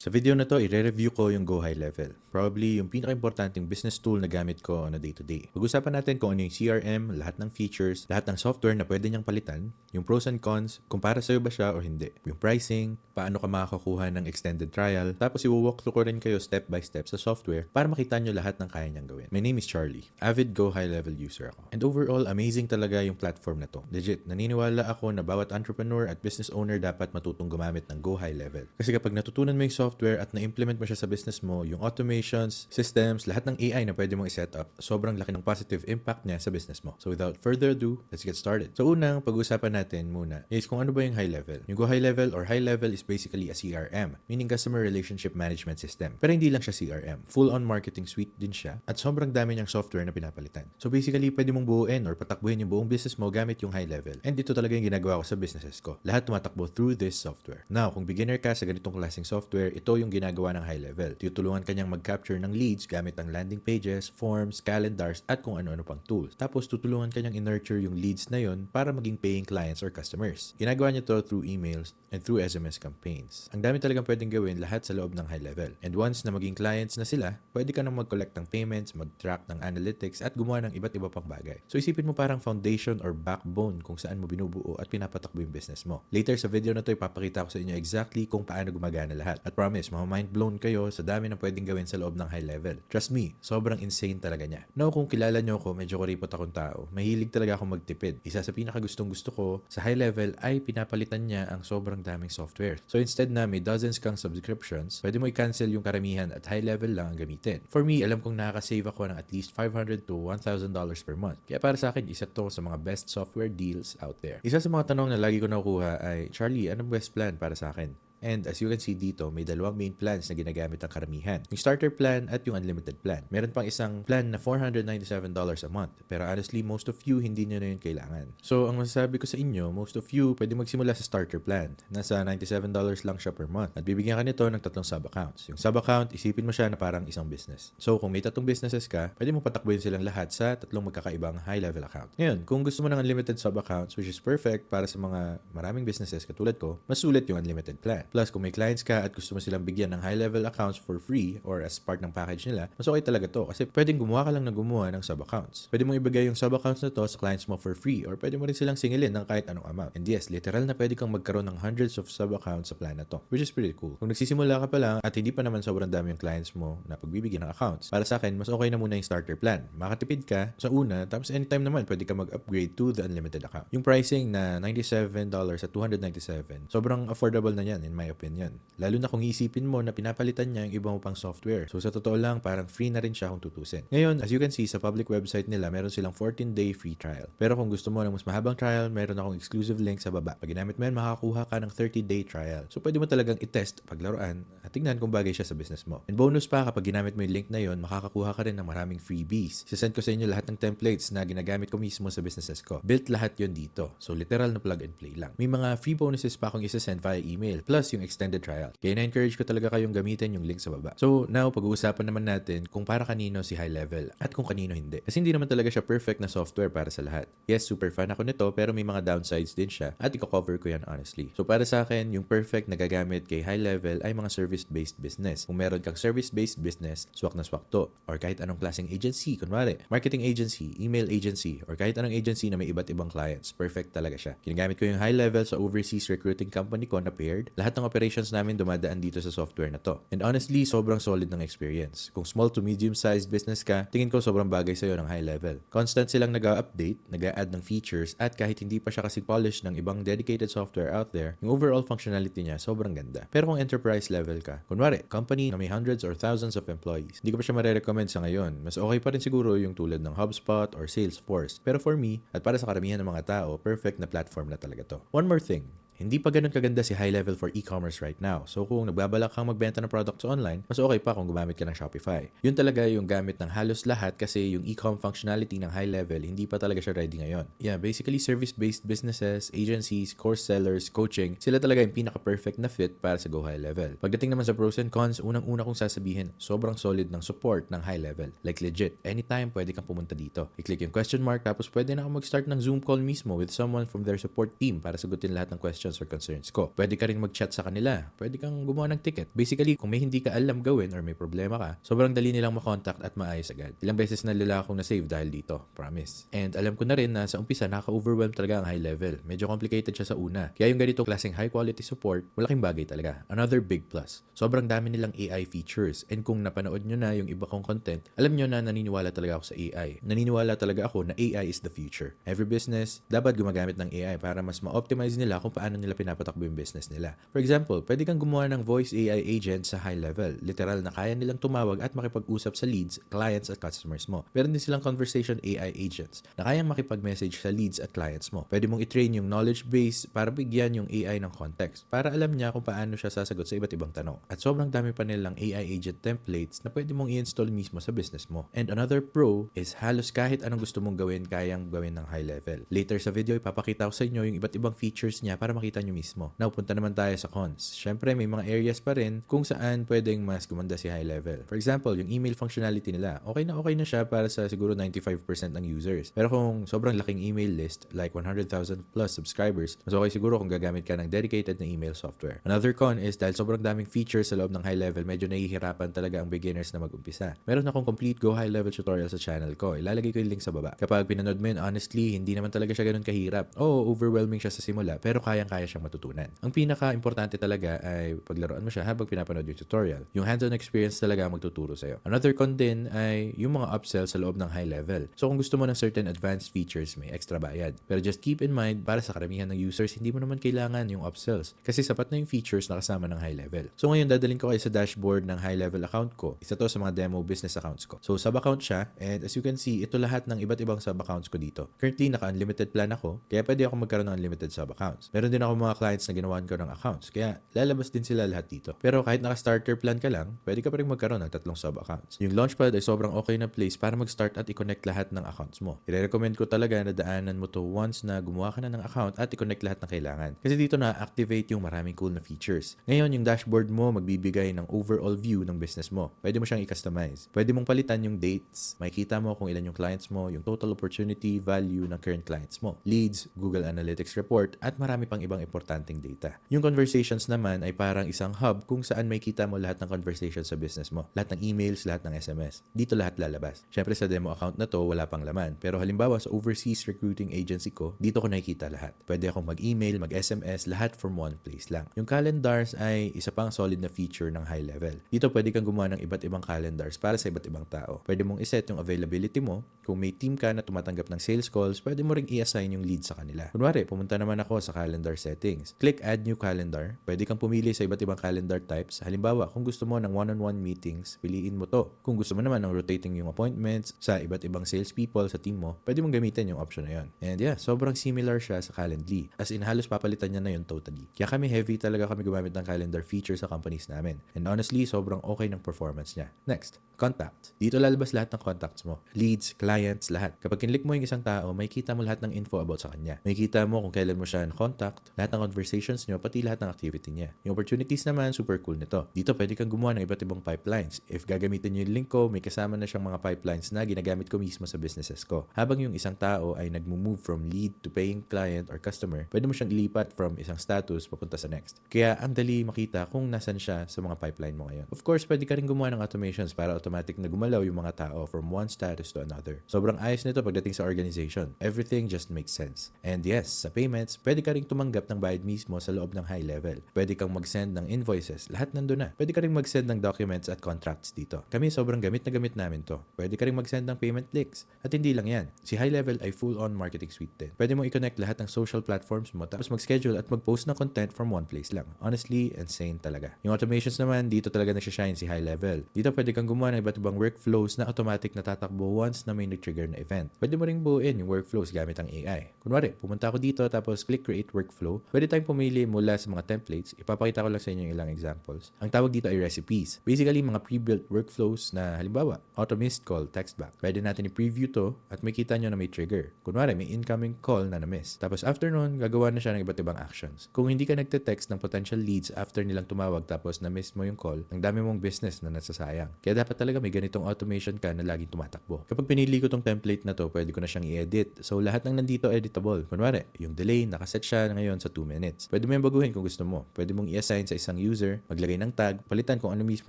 Sa video na to, i-review ko yung Go High Level. Probably yung pinaka-importanting business tool na gamit ko on a day-to-day. Pag-usapan natin kung ano yung CRM, lahat ng features, lahat ng software na pwede niyang palitan, yung pros and cons, kung para sa'yo ba siya o hindi. Yung pricing, paano ka makakakuha ng extended trial, tapos i-walk through ko rin kayo step by step sa software para makita nyo lahat ng kaya niyang gawin. My name is Charlie. Avid Go High Level user ako. And overall, amazing talaga yung platform na to. Legit, naniniwala ako na bawat entrepreneur at business owner dapat matutong gumamit ng Go High Level. Kasi kapag natutunan mo yung software at na-implement mo siya sa business mo, yung automations, systems, lahat ng AI na pwede mong i-set up, sobrang laki ng positive impact niya sa business mo. So without further ado, let's get started. So unang pag-usapan natin muna is kung ano ba yung high level. Yung Go High Level or high level is basically a CRM, meaning Customer Relationship Management System. Pero hindi lang siya CRM. Full-on marketing suite din siya at sobrang dami niyang software na pinapalitan. So basically, pwede mong buuin or patakbuhin yung buong business mo gamit yung high level. And ito talaga yung ginagawa ko sa businesses ko. Lahat tumatakbo through this software. Now, kung beginner ka sa ganitong klaseng software, ito yung ginagawa ng high level. Tutulungan kanyang mag-capture ng leads gamit ang landing pages, forms, calendars, at kung ano-ano pang tools. Tapos tutulungan kanyang in-nurture yung leads na yon para maging paying clients or customers. Ginagawa niya to through emails and through SMS campaigns. Ang dami talagang pwedeng gawin lahat sa loob ng high level. And once na maging clients na sila, pwede ka nang mag-collect ng payments, mag-track ng analytics, at gumawa ng iba't iba pang bagay. So isipin mo parang foundation or backbone kung saan mo binubuo at pinapatakbo yung business mo. Later sa video na to, ipapakita ko sa inyo exactly kung paano gumagana lahat. At promise, mind blown kayo sa dami na pwedeng gawin sa loob ng high level. Trust me, sobrang insane talaga niya. Now, kung kilala nyo ako, medyo kuripot akong tao. Mahilig talaga akong magtipid. Isa sa pinakagustong gusto ko sa high level ay pinapalitan niya ang sobrang daming software. So instead na may dozens kang subscriptions, pwede mo i-cancel yung karamihan at high level lang ang gamitin. For me, alam kong nakaka-save ako ng at least $500 to $1,000 per month. Kaya para sa akin, isa to sa mga best software deals out there. Isa sa mga tanong na lagi ko nakukuha ay, Charlie, anong best plan para sa akin? And as you can see dito, may dalawang main plans na ginagamit ng karamihan. Yung starter plan at yung unlimited plan. Meron pang isang plan na $497 a month. Pero honestly, most of you, hindi nyo na yun kailangan. So, ang masasabi ko sa inyo, most of you, pwede magsimula sa starter plan. Nasa $97 lang siya per month. At bibigyan ka nito ng tatlong sub-accounts. Yung sub-account, isipin mo siya na parang isang business. So, kung may tatlong businesses ka, pwede mo patakbuhin silang lahat sa tatlong magkakaibang high-level account. Ngayon, kung gusto mo ng unlimited sub-accounts, which is perfect para sa mga maraming businesses katulad ko, mas sulit yung unlimited plan. Plus, kung may clients ka at gusto mo silang bigyan ng high-level accounts for free or as part ng package nila, mas okay talaga to kasi pwedeng gumawa ka lang na gumawa ng sub-accounts. Pwede mong ibigay yung sub-accounts na to sa clients mo for free or pwede mo rin silang singilin ng kahit anong amount. And yes, literal na pwede kang magkaroon ng hundreds of sub-accounts sa plan na to, which is pretty cool. Kung nagsisimula ka pa lang at hindi pa naman sobrang dami yung clients mo na pagbibigyan ng accounts, para sa akin, mas okay na muna yung starter plan. Makatipid ka sa una, tapos anytime naman pwede ka mag-upgrade to the unlimited account. Yung pricing na $97 at $297, sobrang affordable na yan in my opinion. Lalo na kung iisipin mo na pinapalitan niya yung iba mo pang software. So sa totoo lang, parang free na rin siya kung tutusin. Ngayon, as you can see sa public website nila, meron silang 14-day free trial. Pero kung gusto mo ng mas mahabang trial, meron akong exclusive link sa baba. Pag ginamit mo yan, makakakuha ka ng 30-day trial. So pwede mo talagang i-test, paglaruan, at tingnan kung bagay siya sa business mo. And bonus pa, kapag ginamit mo yung link na yon, makakakuha ka rin ng maraming freebies. Sisend ko sa inyo lahat ng templates na ginagamit ko mismo sa businesses ko. Built lahat yon dito. So literal na plug and play lang. May mga free bonuses pa akong isasend via email, plus yung extended trial. Kaya na-encourage ko talaga kayong gamitin yung link sa baba. So now, pag-uusapan naman natin kung para kanino si high level at kung kanino hindi. Kasi hindi naman talaga siya perfect na software para sa lahat. Yes, super fan ako nito pero may mga downsides din siya at i-cover ko yan honestly. So para sa akin, yung perfect na gagamit kay high level ay mga service-based business. Kung meron kang service-based business, swak na swak to. Or kahit anong klaseng agency, kunwari, marketing agency, email agency, or kahit anong agency na may iba't ibang clients, perfect talaga siya. Ginagamit ko yung high level sa overseas recruiting company ko na paired. Lahat ng operations namin dumadaan dito sa software na to. And honestly, sobrang solid ng experience. Kung small to medium-sized business ka, tingin ko sobrang bagay sa'yo ng high level. Constant silang nag-update, nag-add ng features, at kahit hindi pa siya kasi polished ng ibang dedicated software out there, yung overall functionality niya sobrang ganda. Pero kung enterprise level ka, kunwari, company na may hundreds or thousands of employees, hindi ko pa siya marirecommend sa ngayon. Mas okay pa rin siguro yung tulad ng HubSpot or Salesforce. Pero for me, at para sa karamihan ng mga tao, perfect na platform na talaga to. One more thing. Hindi pa ganun kaganda si high level for e-commerce right now. So kung nagbabalak kang magbenta ng products online, mas okay pa kung gumamit ka ng Shopify. Yun talaga yung gamit ng halos lahat kasi yung e-com functionality ng high level, hindi pa talaga siya ready ngayon. Yeah, basically service-based businesses, agencies, course sellers, coaching, sila talaga yung pinaka-perfect na fit para sa Go High Level. Pagdating naman sa pros and cons, unang-una kong sasabihin, sobrang solid ng support ng high level. Like legit, anytime pwede kang pumunta dito. I-click yung question mark tapos pwede na ako mag-start ng Zoom call mismo with someone from their support team para sagutin lahat ng questions questions or concerns ko. Pwede ka rin mag-chat sa kanila. Pwede kang gumawa ng ticket. Basically, kung may hindi ka alam gawin or may problema ka, sobrang dali nilang makontakt at maayos agad. Ilang beses na nila akong na-save dahil dito. Promise. And alam ko na rin na sa umpisa, nakaka-overwhelm talaga ang high level. Medyo complicated siya sa una. Kaya yung ganito klaseng high quality support, malaking bagay talaga. Another big plus. Sobrang dami nilang AI features. And kung napanood nyo na yung iba kong content, alam nyo na naniniwala talaga ako sa AI. Naniniwala talaga ako na AI is the future. Every business, dapat gumagamit ng AI para mas ma-optimize nila kung paano nila pinapatakbo yung business nila. For example, pwede kang gumawa ng voice AI agent sa high level. Literal na kaya nilang tumawag at makipag-usap sa leads, clients at customers mo. Meron din silang conversation AI agents na kayang makipag-message sa leads at clients mo. Pwede mong i-train yung knowledge base para bigyan yung AI ng context para alam niya kung paano siya sasagot sa iba't ibang tanong. At sobrang dami pa nilang AI agent templates na pwede mong i-install mismo sa business mo. And another pro is halos kahit anong gusto mong gawin, kayang gawin ng high level. Later sa video, ipapakita ko sa inyo yung iba't ibang features niya para makita nyo mismo. Now, punta naman tayo sa cons. Syempre, may mga areas pa rin kung saan pwedeng mas gumanda si high level. For example, yung email functionality nila, okay na siya para sa siguro 95% ng users. Pero kung sobrang laking email list, like 100,000 plus subscribers, mas okay siguro kung gagamit ka ng dedicated na email software. Another con is dahil sobrang daming features sa loob ng high level, medyo nahihirapan talaga ang beginners na mag-umpisa. Meron akong complete Go High Level tutorial sa channel ko. Ilalagay ko yung link sa baba. Kapag pinanood mo yun, honestly, hindi naman talaga siya ganun kahirap. Oo, overwhelming siya sa simula, pero kayang-kaya siyang matutunan. Ang pinaka-importante talaga ay paglaruan mo siya habang pinapanood yung tutorial. Yung hands-on experience talaga ang magtuturo sa'yo. Another con din ay yung mga upsell sa loob ng high level. So kung gusto mo ng certain advanced features, may extra bayad. Pero just keep in mind, para sa karamihan ng users, hindi mo naman kailangan yung upsells kasi sapat na yung features na kasama ng high level. So ngayon, dadalhin ko kayo sa dashboard ng high level account ko. Isa to sa mga demo business accounts ko. So sub-account siya, and as you can see, ito lahat ng iba't ibang sub-accounts ko dito. Currently, naka-unlimited plan ako, kaya pwede ako magkaroon ng unlimited sub-accounts. Meron din ako mga clients na ginawan ko ng accounts, kaya lalabas din sila lahat dito. Pero kahit naka-starter plan ka lang, pwede ka pa rin magkaroon ng 3 sub-accounts. Yung Launchpad ay sobrang okay na place para mag-start at i-connect lahat ng accounts mo. I-recommend ko talaga na daanan mo to once na gumawa ka na ng account at i-connect lahat ng kailangan. Kasi dito na-activate yung maraming cool na features. Ngayon, yung dashboard mo magbibigay ng overall view ng business mo. Pwede mo siyang i-customize. Pwede mong palitan yung dates. Makikita mo kung ilan yung clients mo, yung total opportunity value ng current clients mo, leads, Google Analytics report, at marami pang ibang importanteng data. Yung conversations naman ay parang isang hub kung saan makikita mo lahat ng conversations sa business mo. Lahat ng emails, lahat ng SMS. Dito lahat lalabas. Syempre sa demo account na to, wala pang laman. Pero halimbawa sa overseas recruiting agency ko, dito ko nakikita lahat. Pwede akong mag-email, mag-SMS, lahat from one place lang. Yung calendars ay isa pang solid na feature ng high level. Dito pwede kang gumawa ng iba't ibang calendars para sa iba't ibang tao. Pwede mong iset yung availability mo. Kung may team ka na tumatanggap ng sales calls, pwede mo ring i-assign yung lead sa kanila. Kunwari, pumunta naman ako sa calendar settings. Click add new calendar. Pwede kang pumili sa iba't ibang calendar types. Halimbawa, kung gusto mo ng one-on-one meetings, piliin mo to. Kung gusto mo naman ng rotating yung appointments sa iba't ibang salespeople sa team mo, pwede mong gamitin yung option na yun. And yeah, sobrang similar siya sa Calendly. As in, halos papalitan niya na yun totally. Kaya kami talaga kami gumamit ng calendar feature sa companies namin. And honestly, sobrang okay ng performance niya. Next, contact. Dito lalabas lahat ng contacts mo. Leads, clients, lahat. Kapag kinlik mo yung isang tao, makikita mo lahat ng info about sa kanya. Makikita mo kung kailan mo siya contact, lahat ng conversations niyo, pati lahat ng activity niya. Yung opportunities naman, super cool nito. Dito pwede kang gumawa ng iba't ibang pipelines. If gagamitin niyo yung link ko, may kasama na siyang mga pipelines na ginagamit ko mismo sa businesses ko. Habang yung isang tao ay nag-move from lead to paying client or customer, pwede mo siyang ilipat from isang status papunta sa next. Kaya ang dali makita kung nasan siya sa mga pipeline mo ngayon. Of course, pwede ka rin gumawa ng automations para automatic na gumalaw yung mga tao from one status to another. Sobrang ayos nito pagdating sa organization. Everything just makes sense. And yes, sa payments, pwede ka rin tumanggap ng bayad mismo sa loob ng high level. Pwede kang mag-send ng invoices. Lahat nandun na. Pwede ka rin mag-send ng documents at contracts dito. Kami sobrang gamit na gamit namin to. Pwede ka rin mag-send ng payment links. At hindi lang yan. Si high level ay full-on marketing suite din. Pwede mo i-connect lahat ng social platforms mo tapos mag-schedule at mag-post ng content from one place lang. Honestly, insane talaga. Yung automations naman, dito talaga nagsishine si high level. Dito pwede kang gumawa ng iba't ibang workflows na automatic na tatakbo once na may nag-trigger na event. Pwede mo ring buuin yung workflows gamit ang AI. Kunwari, pumunta ako dito tapos click create workflow. Pwede tayong pumili mula sa mga templates. Ipapakita ko lang sa inyo yung ilang examples. Ang tawag dito ay recipes. Basically, mga pre-built workflows na halimbawa, auto missed call, text back. Pwede natin i-preview to at makita nyo na may trigger. Kunwari, may incoming call na na-miss. Tapos after nun, gagawa na siya ng iba't ibang actions. Kung hindi ka nagte-text ng potential leads after nilang tumawag tapos na-miss mo yung call, ang dami mong business na nasasayang. Kaya dapat talaga may ganitong automation ka na laging tumatakbo. Kapag pinili ko tong template na to, pwede ko na siyang i-edit. So lahat ng nandito editable. Kunwari, yung delay, nakaset siya ngayon sa 2 minutes. Pwede mo yung baguhin kung gusto mo. Pwede mong i-assign sa isang user, maglagay ng tag, palitan kung ano mismo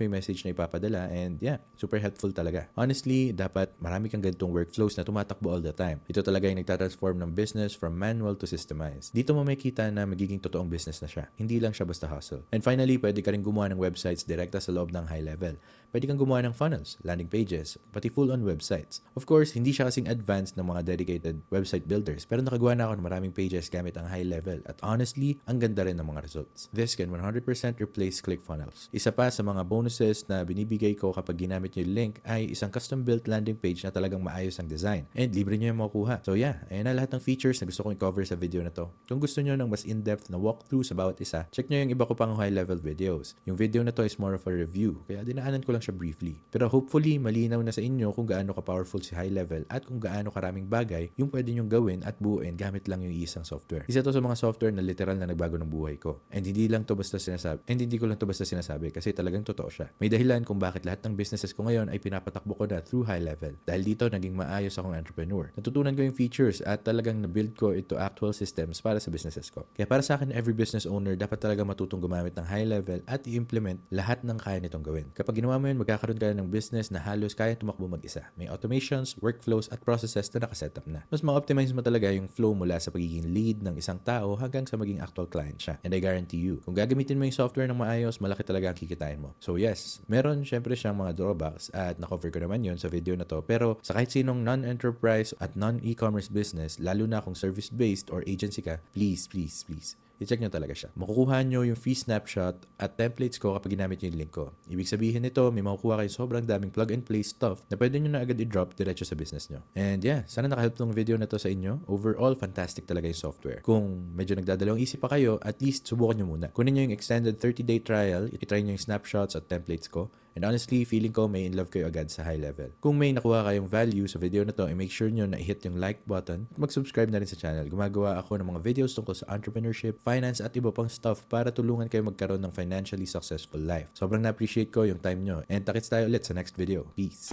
yung message na ipapadala, and yeah, super helpful talaga. Honestly, dapat marami kang ganitong workflows na tumatakbo all the time. Ito talaga yung nagtatransform ng business from manual to systemized. Dito mo makikita na magiging totoong business na siya. Hindi lang siya basta hustle. And finally, pwede ka rin gumawa ng websites direkta sa loob ng high level. Pwede kang gumawa ng funnels, landing pages, pati full-on websites. Of course, hindi siya kasing advanced ng mga dedicated website builders, pero nakagawa na ako ng maraming pages gamit ang high level at honestly, ang ganda rin ng mga results. This can 100% replace ClickFunnels. Isa pa sa mga bonuses na binibigay ko kapag ginamit nyo yung link ay isang custom-built landing page na talagang maayos ang design and libre nyo yung makukuha. So yeah, ayan na lahat ng features na gusto kong i-cover sa video na to. Kung gusto nyo ng mas in-depth na walkthrough sa bawat isa, check nyo yung iba ko pang high-level videos. Yung video na to is more of a review, kaya dinaanan ko lang siya briefly. Pero hopefully, malinaw na sa inyo kung gaano ka-powerful si high level at kung gaano karaming bagay yung pwede nyong gawin at buuin gamit lang yung isang software. Isa to sa mga software na literal na nagbago ng buhay ko. And hindi ko lang to basta sinasabi kasi talagang totoo siya. May dahilan kung bakit lahat ng businesses ko ngayon ay pinapatakbo ko na through high level. Dahil dito, naging maayos akong entrepreneur. Natutunan ko yung features at talagang na-build ko ito actual systems para sa businesses ko. Kaya para sa akin, every business owner dapat talaga matutong gumamit ng high level at i-implement lahat ng kaya nitong gawin. Kapag ginawa mo yun, magkakaroon ka ng business na halos kaya tumakbo mag-isa. May automations, workflows, at processes na nakasetup na. Mas ma-optimize mo talaga yung flow mula sa pagiging lead ng isang tao hanggang sa maging actual client siya. And I guarantee you, kung gagamitin mo yung software ng maayos, malaki talaga ang kikitain mo. So yes, meron syempre siyang mga drawbacks at na-cover ko naman yun sa video na to. Pero sa kahit sinong non-enterprise at non-e-commerce business, lalo na kung service-based or agency ka, please, i-check nyo talaga siya. Makukuha nyo yung free snapshot at templates ko kapag ginamit nyo yung link ko. Ibig sabihin nito, may makukuha kayo sobrang daming plug-and-play stuff na pwede nyo na agad i-drop diretso sa business nyo. And yeah, sana nakahelp tong video na to sa inyo. Overall, fantastic talaga yung software. Kung medyo nagdadalawang isip pa kayo, at least subukan nyo muna. Kunin nyo yung extended 30-day trial, itry nyo yung snapshots at templates ko. And honestly, feeling ko may in love kayo agad sa high level. Kung may nakuha kayong value sa video na to, make sure nyo na i-hit yung like button at mag-subscribe na rin sa channel. Gumagawa ako ng mga videos tungkol sa entrepreneurship, finance at iba pang stuff para tulungan kayo magkaroon ng financially successful life. Sobrang na-appreciate ko yung time nyo. And takits tayo ulit sa next video. Peace!